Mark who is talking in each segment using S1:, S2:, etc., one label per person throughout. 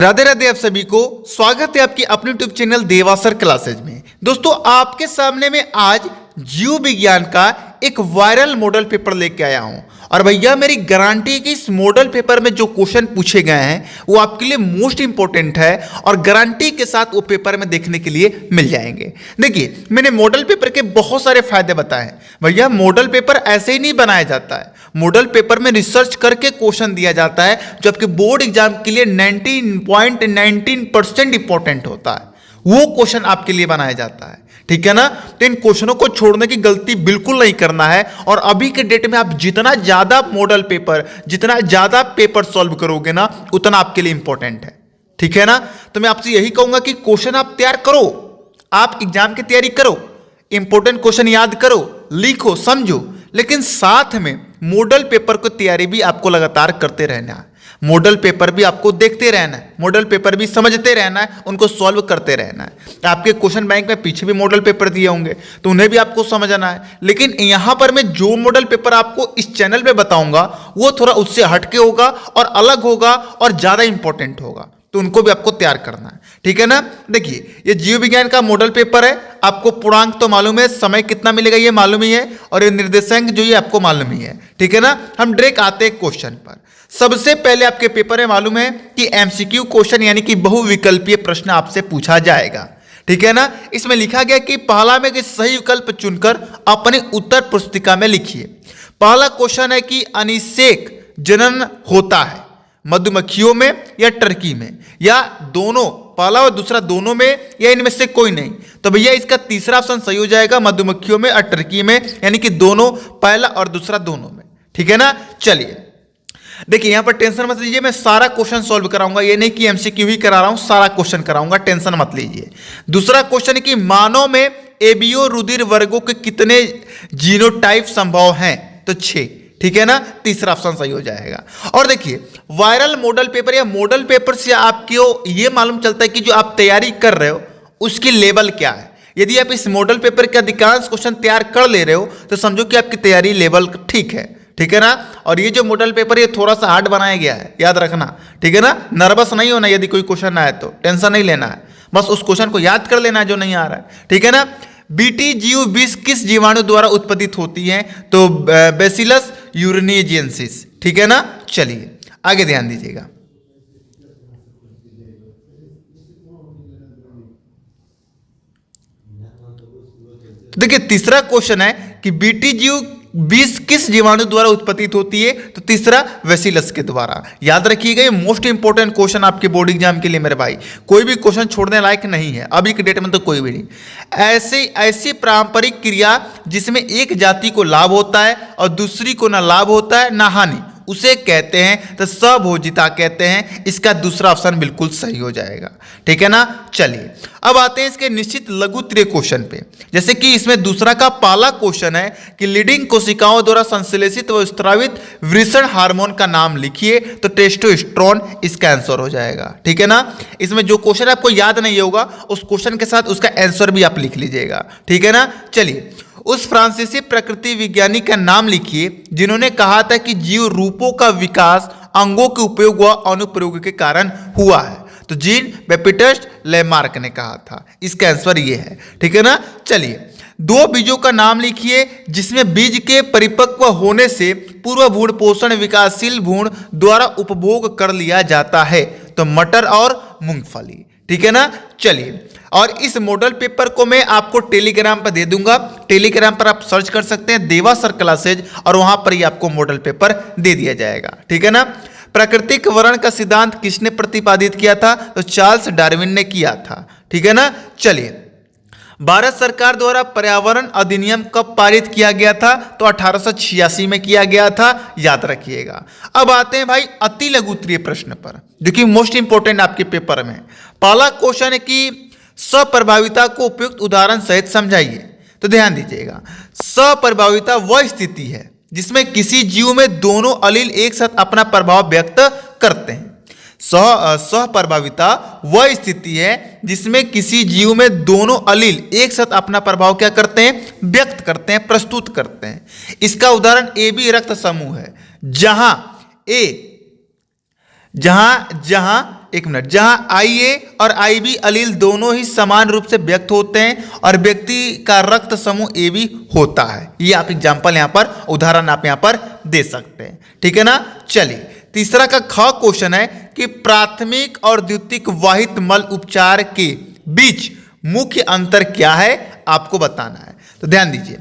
S1: राधे राधे आप सभी को स्वागत है आपकी अपने यूट्यूब चैनल देवासर क्लासेज में। दोस्तों आपके सामने में आज जीव विज्ञान का एक वायरल मॉडल पेपर लेके आया हूं और भैया मेरी गारंटी है कि इस मॉडल पेपर में जो क्वेश्चन पूछे गए हैं वो आपके लिए मोस्ट इंपॉर्टेंट है और गारंटी के साथ वो पेपर में देखने के लिए मिल जाएंगे। देखिए मैंने मॉडल पेपर के बहुत सारे फायदे बताए हैं। भैया मॉडल पेपर ऐसे ही नहीं बनाया जाता है, मॉडल पेपर में रिसर्च करके क्वेश्चन दिया जाता है जो आपके बोर्ड एग्जाम के लिए 19.19% इंपॉर्टेंट होता है, वो क्वेश्चन आपके लिए बनाया जाता है। ठीक है ना। तो इन क्वेश्चनों को छोड़ने की गलती बिल्कुल नहीं करना है और अभी के डेट में आप जितना ज्यादा मॉडल पेपर, जितना ज्यादा पेपर सॉल्व करोगे ना उतना आपके लिए इंपॉर्टेंट है। ठीक है ना। तो मैं आपसे यही कहूंगा कि क्वेश्चन आप तैयार करो, आप एग्जाम की तैयारी करो, इंपॉर्टेंट क्वेश्चन याद करो, लिखो, समझो, लेकिन साथ में मॉडल पेपर की तैयारी भी आपको लगातार करते रहना है। मॉडल पेपर भी आपको देखते रहना है, मॉडल पेपर भी समझते रहना है, उनको सॉल्व करते रहना है। आपके क्वेश्चन बैंक में पीछे भी मॉडल पेपर दिए होंगे तो उन्हें भी आपको समझना है, लेकिन यहाँ पर मैं जो मॉडल पेपर आपको इस चैनल पे बताऊंगा वो थोड़ा उससे हटके होगा और अलग होगा और ज़्यादा इंपॉर्टेंट होगा, तो उनको भी आपको तैयार करना है। ठीक है ना। देखिए ये जीव विज्ञान का मॉडल पेपर है, आपको पूर्णांक तो मालूम है, समय कितना मिलेगा ये मालूम ही है और ये निर्देशांक जो ये आपको मालूम ही है। ठीक है ना। हम डायरेक्ट आते हैं क्वेश्चन पर। सबसे पहले आपके पेपर में मालूम है कि एमसीक्यू क्वेश्चन यानी कि बहुविकल्पीय प्रश्न आपसे पूछा जाएगा। ठीक है ना। इसमें लिखा गया कि पहला में कि सही विकल्प चुनकर अपने उत्तर पुस्तिका में लिखिए। पहला क्वेश्चन है कि अनिषेक जनन होता है मधुमक्खियों में या टर्की में, या दोनों, पहला और दूसरा दोनों में, या इनमें से कोई नहीं। तो भैया इसका तीसरा ऑप्शन सही हो जाएगा, मधुमक्खियों में और टर्की में, यानी कि दोनों, पहला और दूसरा दोनों में। ठीक है ना। चलिए देखिए यहां पर टेंशन मत लीजिए, मैं सारा क्वेश्चन सॉल्व कराऊंगा, ये नहीं कि एमसीक्यू ही करा रहा हूं, सारा क्वेश्चन कराऊंगा, टेंशन मत लीजिए। दूसरा क्वेश्चन है कि मानव में एबीओ रुधिर वर्गों के कितने जीनोटाइप संभव हैं, तो 6। ठीक है ना। तीसरा ऑप्शन सही हो जाएगा। और देखिए वायरल मॉडल पेपर या मॉडल पेपर से आपको ये मालूम चलता है कि जो आप तैयारी कर रहे हो उसकी लेवल क्या है। यदि आप इस मॉडल पेपर के अधिकांश क्वेश्चन तैयार कर ले रहे हो तो समझो कि आपकी तैयारी लेवल ठीक है। ठीक है ना। और ये जो मॉडल पेपर ये थोड़ा सा हार्ड बनाया गया है, याद रखना। ठीक है ना। नर्वस नहीं होना, यदि कोई क्वेश्चन आए तो टेंशन नहीं लेना है, बस उस क्वेश्चन को याद कर लेना है जो नहीं आ रहा है। ठीक है ना। बीटी जीव विष किस जीवाणु द्वारा उत्पादित होती है, तो बैसिलस यूरेनियजेंसिस। ठीक है ना। चलिए आगे ध्यान दीजिएगा। देखिए तीसरा क्वेश्चन है कि बीटी जीव विष किस जीवाणु द्वारा उत्पादित होती है, तो तीसरा बैसिलस के द्वारा। याद रखिएगा ये मोस्ट इंपॉर्टेंट क्वेश्चन आपके बोर्ड एग्जाम के लिए मेरे भाई, कोई भी क्वेश्चन छोड़ने लायक नहीं है अभी के डेट में, तो कोई भी नहीं। ऐसी पारंपरिक क्रिया जिसमें एक जाति को लाभ होता है और दूसरी को ना लाभ होता है ना हानि, उसे कहते हैं तो स्वभोजिता कहते हैं। इसका दूसरा ऑप्शन बिल्कुल सही हो जाएगा। ठीक है ना। चलिए अब आते हैं इसके निश्चित लघुत्तरीय क्वेश्चन पे। जैसे कि इसमें दूसरा का पहला क्वेश्चन है कि लीडिंग कोशिकाओं द्वारा संश्लेषित व स्रावित वृषण हार्मोन का नाम लिखिए, तो टेस्टोस्टेरोन इसका आंसर हो जाएगा। ठीक है ना। इसमें जो क्वेश्चन आपको याद नहीं होगा उस क्वेश्चन के साथ उसका आंसर भी आप लिख लीजिएगा। ठीक है ना। चलिए उस फ्रांसीसी प्रकृति विज्ञानी का नाम लिखिए जिन्होंने कहा था कि जीव रूपों का विकास अंगों के उपयोग व अनुप्रयोग के कारण हुआ है, तो जीन बैप्टिस्ट लेमार्क ने कहा था। इसका आंसर ये है। ठीक है ना। चलिए दो बीजों का नाम लिखिए जिसमें बीज के परिपक्व होने से पूर्व भ्रूण पोषण विकासशील भ्रूण द्वारा उपभोग कर लिया जाता है, तो मटर और मूंगफली। ठीक है ना। चलिए और इस मॉडल पेपर को मैं आपको टेलीग्राम पर दे दूंगा, टेलीग्राम पर आप सर्च कर सकते हैं देवासर क्लासेज और वहां पर ही आपको मॉडल पेपर दे दिया जाएगा। ठीक है ना। प्राकृतिक वर्ण का सिद्धांत किसने प्रतिपादित किया था, तो चार्ल्स डार्विन ने किया था। ठीक है ना। चलिए भारत सरकार द्वारा पर्यावरण अधिनियम कब पारित किया गया था, तो 1886 में किया गया था, याद रखिएगा। अब आते हैं भाई अति लघुत्तरीय प्रश्न पर जो कि मोस्ट इंपॉर्टेंट आपके पेपर में। पहला क्वेश्चन है कि स्वप्रभाविता को उपयुक्त उदाहरण सहित समझाइए, तो ध्यान दीजिएगा। स्वप्रभाविता वह स्थिति है जिसमें किसी जीव में दोनों अलील एक साथ अपना प्रभाव व्यक्त करते हैं। स्वप्रभाविता वह स्थिति है जिसमें किसी जीव में दोनों अलील एक साथ अपना प्रभाव क्या करते हैं, व्यक्त करते हैं, प्रस्तुत करते हैं। इसका उदाहरण ए बी रक्त समूह है, जहां एक मिनट, जहां IA और IB अलील दोनों ही समान रूप से व्यक्त होते हैं और व्यक्ति का रक्त समूह AB होता है। ये आप एग्जाम्पल यहां पर, उदाहरण आप यहां पर दे सकते हैं। ठीक है ना। चलिए तीसरा का ख क्वेश्चन है कि प्राथमिक और द्वितीयक वाहित मल उपचार के बीच मुख्य अंतर क्या है, आपको बताना है। तो ध्यान दीजिए,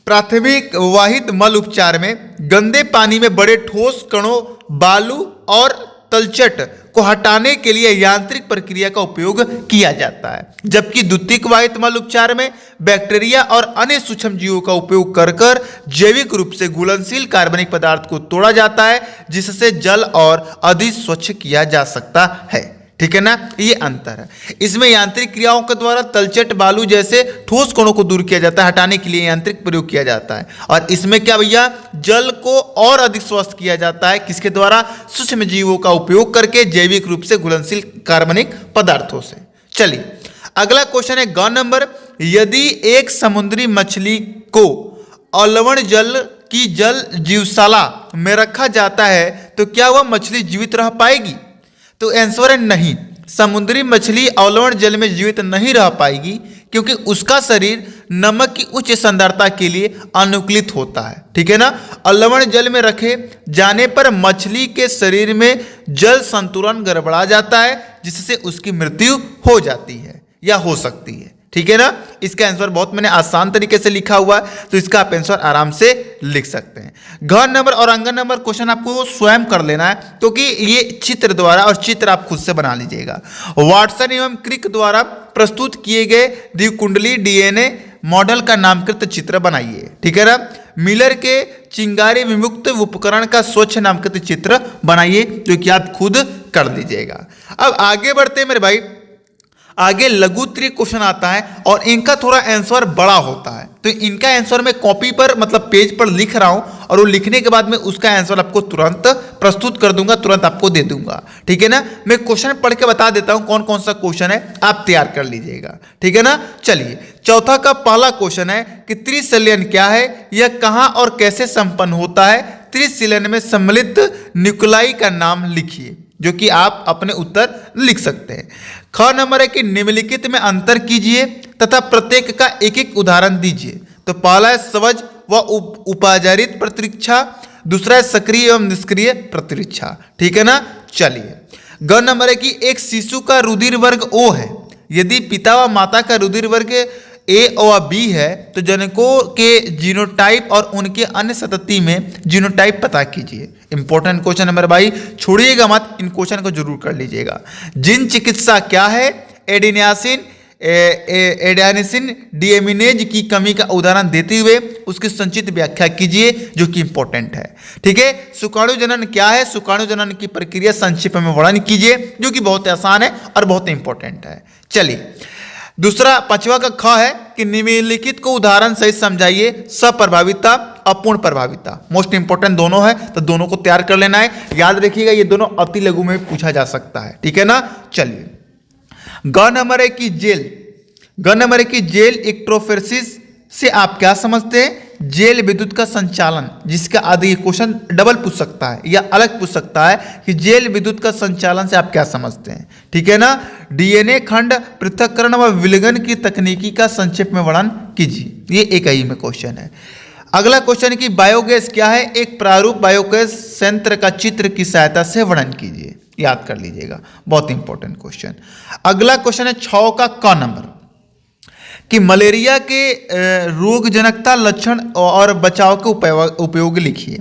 S1: प्राथमिक वाहित मल उपचार में गंदे पानी में बड़े ठोस कणों, बालू और तलछट को हटाने के लिए यांत्रिक प्रक्रिया का उपयोग किया जाता है, जबकि द्वितीयक वाहित मल उपचार में बैक्टीरिया और अन्य सूक्ष्म जीवों का उपयोग कर जैविक रूप से घुलनशील कार्बनिक पदार्थ को तोड़ा जाता है, जिससे जल और अधिक स्वच्छ किया जा सकता है। ठीक है ना, ये अंतर है। इसमें यांत्रिक क्रियाओं के द्वारा तलछट, बालू जैसे ठोस कणों को दूर किया जाता है, हटाने के लिए यांत्रिक प्रयोग किया जाता है। और इसमें क्या भैया, जल को और अधिक स्वस्थ किया जाता है, किसके द्वारा, सूक्ष्म जीवों का उपयोग करके जैविक रूप से घुलनशील कार्बनिक पदार्थों से। चलिए अगला क्वेश्चन है ग नंबर, यदि एक समुद्री मछली को अलवण जल की जल जीवशाला में रखा जाता है तो क्या वह मछली जीवित रह पाएगी? तो आंसर है नहीं, समुद्री मछली अवलवण जल में जीवित नहीं रह पाएगी, क्योंकि उसका शरीर नमक की उच्च सांद्रता के लिए अनुकूलित होता है। ठीक है ना। अवलवण जल में रखे जाने पर मछली के शरीर में जल संतुलन गड़बड़ा जाता है, जिससे उसकी मृत्यु हो जाती है या हो सकती है। ठीक है ना। इसका आंसर बहुत मैंने आसान तरीके से लिखा हुआ है, तो इसका आप आंसर आराम से लिख सकते हैं। घर नंबर और अंगन नंबर क्वेश्चन आपको स्वयं कर लेना है, क्योंकि ये चित्र द्वारा, और चित्र आप खुद से बना लीजिएगा। वाटसन एवं क्रिक द्वारा प्रस्तुत किए गए द्विकुंडली DNA मॉडल का नामकृत चित्र बनाइए। ठीक है ना। मिलर के चिंगारी विमुक्त उपकरण का स्वच्छ नामकृत चित्र बनाइए, जो कि आप खुद कर लीजिएगा। अब आगे बढ़ते हैं मेरे भाई, आगे लघु त्रिक क्वेश्चन आता है और इनका थोड़ा आंसर बड़ा होता है, तो इनका आंसर मैं कॉपी पर, मतलब पेज पर लिख रहा हूं, और वो लिखने के बाद में उसका आंसर आपको तुरंत प्रस्तुत कर दूंगा, तुरंत आपको दे दूंगा। ठीक है ना। मैं क्वेश्चन पढ़ के बता देता हूं कौन कौन सा क्वेश्चन है, आप तैयार कर लीजिएगा। ठीक है ना। चलिए चौथा का पहला क्वेश्चन है कि त्रिशल्यन क्या है, यह कहां और कैसे संपन्न होता है, त्रिशल्यन में सम्मिलित न्यूक्लाई का नाम लिखिए, जो कि आप अपने उत्तर लिख सकते हैं। ख नंबर है कि निम्नलिखित में अंतर कीजिए तथा प्रत्येक का एक एक उदाहरण दीजिए। तो पहला है सवज व उपाचारित प्रतिरक्षा, दूसरा है सक्रिय एवं निष्क्रिय प्रतिरक्षा। ठीक है ना। चलिए ग नंबर है कि एक शिशु का रुधिर वर्ग O है, यदि पिता व माता का रुधिर वर्ग A और B है तो जनकों के जीनोटाइप और उनके अन्य संतति में जीनोटाइप पता कीजिए। इंपॉर्टेंट क्वेश्चन है मेरे भाई, छोड़िएगा मत, इन क्वेश्चन को जरूर कर लीजिएगा। जिन चिकित्सा क्या है, एडेनिसिन डीएमिनेज की कमी का उदाहरण देते हुए उसकी संक्षिप्त व्याख्या कीजिए, जो कि इंपॉर्टेंट है। ठीक है। सुकाणु जनन क्या है, सुकाणु जनन की प्रक्रिया संक्षिप्त में वर्णन कीजिए, जो कि बहुत आसान है और बहुत इंपॉर्टेंट है। चलिए दूसरा, पांचवा का ख है कि निम्नलिखित को उदाहरण सहित समझाइए। सप्रभाविता, अपूर्ण प्रभाविता, मोस्ट इंपॉर्टेंट दोनों है, तो दोनों को तैयार कर लेना है। याद रखिएगा ये दोनों अति लघु में पूछा जा सकता है। ठीक है ना। चलिए ग नंबर है कि जेल, ग नंबर है कि जेल इलेक्ट्रोफोरेसिस से आप क्या समझते हैं, जेल विद्युत का संचालन, जिसका आदि क्वेश्चन डबल पूछ सकता है या अलग पूछ सकता है कि जेल विद्युत का संचालन से आप क्या समझते हैं। ठीक है ना। DNA खंड पृथक्करण व विलयन की तकनीकी का संक्षेप में वर्णन कीजिए, ये एक ही में क्वेश्चन है। अगला क्वेश्चन है कि बायोगैस क्या है, एक प्रारूप बायोगैस संयंत्र का चित्र की सहायता से वर्णन कीजिए, याद कर लीजिएगा, बहुत इंपॉर्टेंट क्वेश्चन। अगला क्वेश्चन है 6 का क नंबर कि मलेरिया के रोगजनकता, लक्षण और बचाव के उपयोग लिखिए।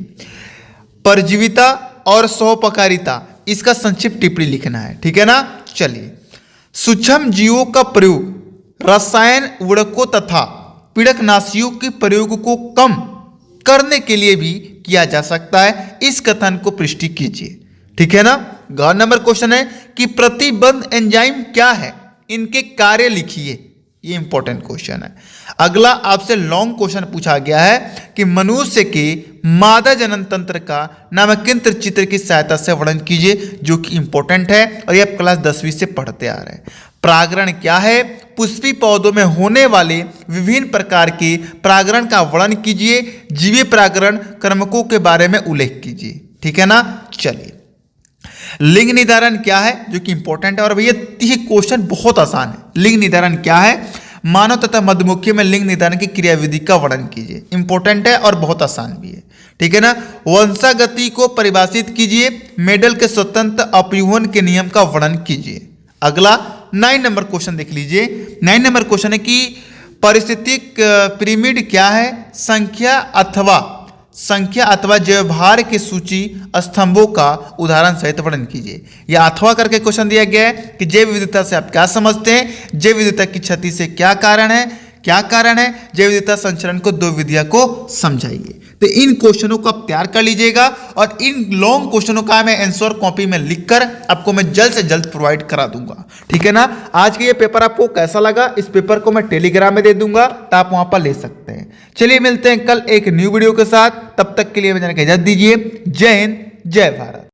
S1: परजीविता और स्वपकारिता, इसका संक्षिप्त टिप्पणी लिखना है। ठीक है ना। चलिए सूक्ष्म जीवों का प्रयोग रसायन उर्वरकों तथा पीड़कनाशियों के प्रयोग को कम करने के लिए भी किया जा सकता है, इस कथन को पुष्टि कीजिए। ठीक है ना। ग नंबर क्वेश्चन है कि प्रतिबंध एंजाइम क्या है, इनके कार्य लिखिए, ये इंपॉर्टेंट क्वेश्चन है। अगला आपसे लॉन्ग क्वेश्चन पूछा गया है कि मनुष्य के मादा जनन तंत्र का नामांकित चित्र की सहायता से वर्णन कीजिए, जो कि इंपॉर्टेंट है और ये आप क्लास 10वीं से पढ़ते आ रहे हैं। परागण क्या है, पुष्पी पौधों में होने वाले विभिन्न प्रकार के परागण का वर्णन कीजिए, जीवीय परागण क्रमकों के बारे में उल्लेख कीजिए। ठीक है ना। चलिए लिंग निर्धारण क्या है, जो कि इंपॉर्टेंट है। और भैया ये क्वेश्चन बहुत आसान है। लिंग निर्धारण क्या है, मानव तथा मधुमक्खी में लिंग निर्धारण की क्रियाविधि का वर्णन कीजिए। इंपॉर्टेंट है और बहुत आसान भी है, ठीक है ना। वंशागति को परिभाषित कीजिए। मेडल के स्वतंत्र अपयूहन के नियम का वर्णन कीजिए। अगला 9 नंबर क्वेश्चन देख लीजिए। 9 नंबर क्वेश्चन है कि पारिस्थितिक पिरामिड क्या है, संख्या अथवा व्यवहार की सूची स्तंभों का उदाहरण सहित वर्णन कीजिए। या अथवा करके क्वेश्चन दिया गया है कि जैव विविधता से आप क्या समझते हैं, जैव विविधता की क्षति से क्या कारण है, जैव विविधता संचरण को 2 विधियों को समझाइए। तो इन क्वेश्चनों को आप तैयार कर लीजिएगा और इन लॉन्ग क्वेश्चनों का मैं आंसर कॉपी में लिखकर आपको मैं जल्द से जल्द प्रोवाइड करा दूंगा, ठीक है ना। आज का ये पेपर आपको कैसा लगा, इस पेपर को मैं टेलीग्राम में दे दूंगा तो आप वहां पर ले सकते हैं। चलिए मिलते हैं कल एक न्यू वीडियो के साथ, तब तक के लिए मुझे इजाजत दीजिए। जय हिंद, जय भारत।